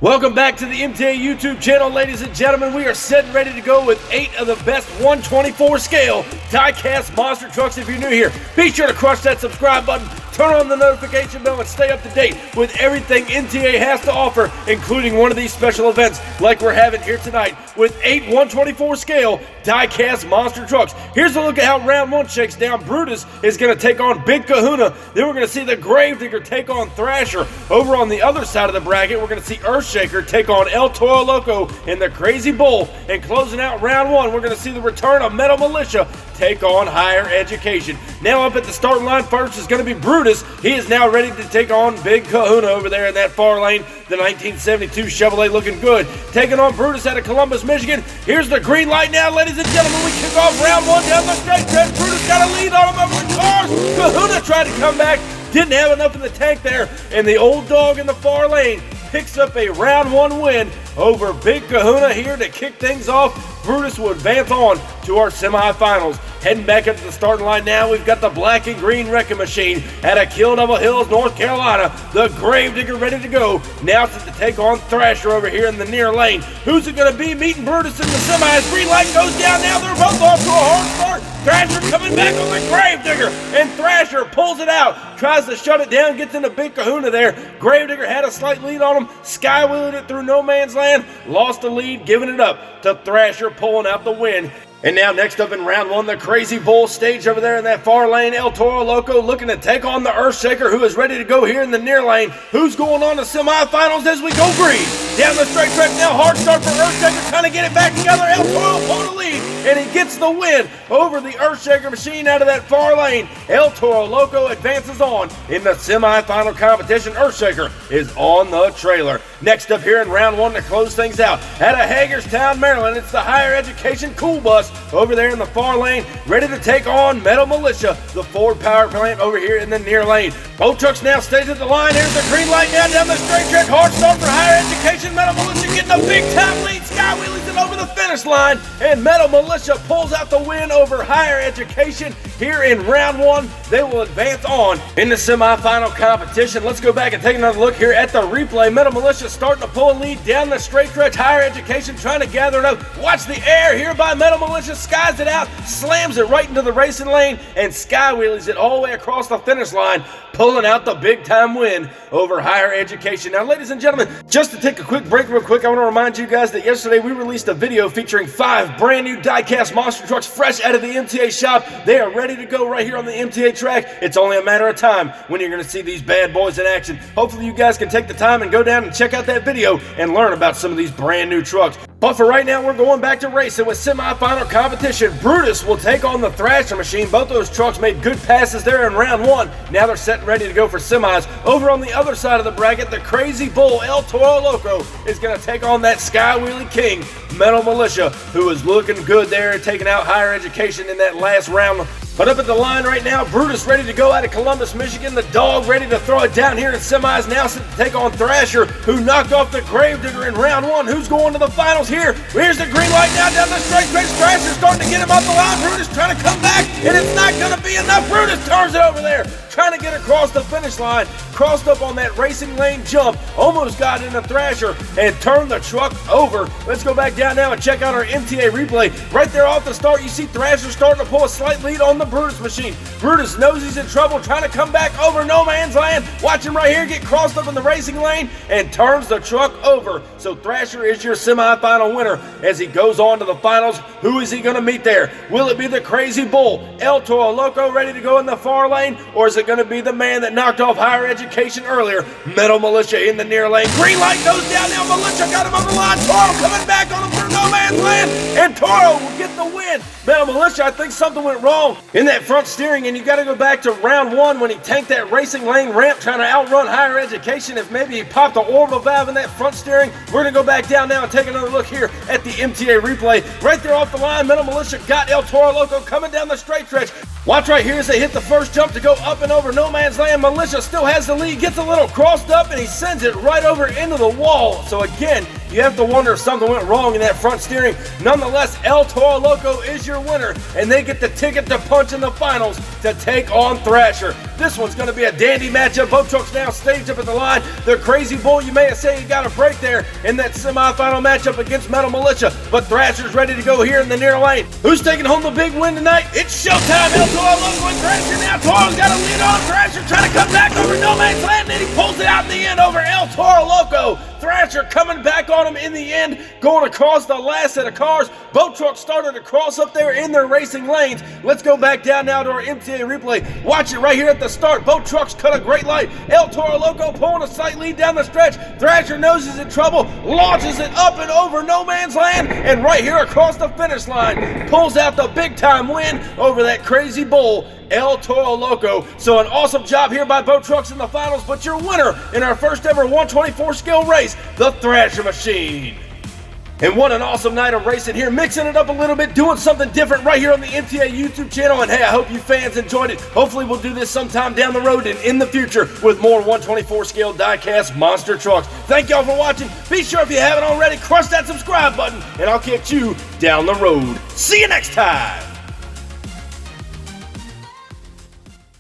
Welcome back to the MTA YouTube channel, ladies and gentlemen. We are set and ready to go with 8 of the best 124 scale Diecast monster trucks. If you're new here, be sure to crush that subscribe button, turn on the notification bell, and stay up to date with everything MTA has to offer, including one of these special events like we're having here tonight with 8 124 scale Diecast monster trucks. Here's a look at how round 1 shakes down. Brutus is going to take on Big Kahuna. Then we're going to see the Gravedigger take on Thrasher. Over on the other side of the bracket, we're going to see Earthshaker take on El Toro Loco in the Crazy Bull. And closing out round 1, we're going to see the return of Metal Mulisha take on Higher Education. Now up at the starting line first is going to be Brutus. He is now ready to take on Big Kahuna over there in that far lane. The 1972 Chevrolet looking good. Taking on Brutus out of Columbus, Michigan. Here's the green light now, ladies and gentlemen. We kick off round 1 down the straight stretch. Brutus got a lead on him over the cars. Kahuna tried to come back. Didn't have enough in the tank there. And the old dog in the far lane picks up a round 1 win over Big Kahuna here to kick things off. Brutus will advance on to our semifinals. Heading back up to the starting line now, we've got the black and green wrecking machine out of Kill Devil Hills, North Carolina. The Gravedigger ready to go. Now set to take on Thrasher over here in the near lane. Who's it going to be meeting Brutus in the semis? Green light goes down now. They're both off to a hard start. Thrasher coming back on the Gravedigger, and Thrasher pulls it out. Tries to shut it down, gets into Big Kahuna there. Gravedigger had a slight lead on him. Skywheeled it through no man's land. Lost the lead, giving it up to Thrasher, pulling out the win. And now next up in round 1, the Crazy Bull stage over there in that far lane. El Toro Loco looking to take on the Earthshaker, who is ready to go here in the near lane. Who's going on to semifinals as we go green? Down the straight track now, hard start for Earthshaker, trying to get it back together. El Toro pulling the lead, and he gets the win over the Earthshaker machine out of that far lane. El Toro Loco advances on in the semifinal competition. Earthshaker is on the trailer. Next up here in round 1 to close things out, out of Hagerstown, Maryland, it's the Higher Education Cool Bus over there in the far lane, ready to take on Metal Mulisha, the Ford power plant over here in the near lane. Both trucks now stay to the line. Here's the green light now down the straight track. Hard start for Higher Education. Metal Mulisha getting a big time lead. Skywheelies it over the finish line, and Metal Mulisha pulls out the win over Higher Education here in round 1. They will advance on in the semifinal competition. Let's go back and take another look here at the replay. Metal Mulisha starting to pull a lead down the straight stretch. Higher Education trying to gather it up. Watch the air here by Metal Mulisha. Skies it out, slams it right into the racing lane, and skywheelies it all the way across the finish line, pulling out the big time win over Higher Education. Now, ladies and gentlemen, just to take a quick break real quick, I want to remind you guys that yesterday we released a video featuring 5 brand new Diecast monster trucks fresh out of the MTA shop. They are ready to go right here on the MTA track. It's only a matter of time when you're going to see these bad boys in action. Hopefully you guys can take the time and go down and check out that video and learn about some of these brand new trucks. But for right now, we're going back to racing with semifinal competition. Brutus will take on the Thrasher machine. Both those trucks made good passes there in round 1. Now they're set and ready to go for semis. Over on the other side of the bracket, the Crazy Bull, El Toro Loco, is going to take on that Skywheelie King, Metal Mulisha, who is looking good there and taking out Higher Education in that last round. But up at the line right now, Brutus ready to go out of Columbus, Michigan. The dog ready to throw it down here in semis. Now set to take on Thrasher, who knocked off the Gravedigger in round 1. Who's going to the finals here? Here's the green light now down the straight stretch. Thrasher starting to get him off the line. Brutus trying to come back, and it's not going to be enough. Brutus turns it over there, trying to get across the finish line. Crossed up on that racing lane jump, almost got into Thrasher and turned the truck over. Let's go back down now and check out our MTA replay. Right there off the start, you see Thrasher starting to pull a slight lead on the Brutus machine. Brutus knows he's in trouble, trying to come back over no man's land. Watch him right here get crossed up in the racing lane and turns the truck over. So Thrasher is your semifinal winner as he goes on to the finals. Who is he going to meet there? Will it be the Crazy Bull, El Toro Loco, ready to go in the far lane, or is it going to be the man that knocked off Higher Education earlier, Metal Mulisha, in the near lane? Green light goes down now. Mulisha got him over the line. Toro coming back on him for no man's land, and Toro will get the win. Metal Mulisha, I think something went wrong in that front steering, and you got to go back to round 1 when he tanked that racing lane ramp trying to outrun Higher Education. If maybe he popped the orbital valve in that front steering. We're going to go back down now and take another look here at the MTA replay. Right there off the line, Metal Mulisha got El Toro Loco coming down the straight stretch. Watch right here as they hit the first jump to go up and over no man's land. Mulisha still has the lead, gets a little crossed up, and he sends it right over into the wall. So again, you have to wonder if something went wrong in that front steering. Nonetheless, El Toro Loco is your winner, and they get the ticket to punch in the finals to take on Thrasher. This one's going to be a dandy matchup. Both trucks now staged up at the line. The Crazy Bull, you may have said he got a break there in that semifinal matchup against Metal Mulisha, but Thrasher's ready to go here in the near lane. Who's taking home the big win tonight? It's showtime. El Toro Loco and Thrasher now. Toro's got a lead on Thrasher, trying to come back over no man's land, and he pulls it out in the end over El Toro Loco. Thrasher coming back on him in the end, going across the last set of cars. Both trucks started to cross up there in their racing lanes. Let's go back down now to our MTA replay. Watch it right here at the start. Both trucks cut a great light. El Toro Loco pulling a slight lead down the stretch. Thrasher knows he's in trouble, launches it up and over no man's land, and right here across the finish line, pulls out the big time win over that Crazy Bull, El Toro Loco. So an awesome job here by both trucks in the finals, but your winner in our first ever 124 scale race, the Thrasher Machine. And what an awesome night of racing here, mixing it up a little bit, doing something different right here on the MTA YouTube channel. And hey, I hope you fans enjoyed it. Hopefully we'll do this sometime down the road and in the future with more 124 scale diecast monster trucks. Thank y'all for watching. Be sure if you haven't already, crush that subscribe button, and I'll catch you down the road. See you next time.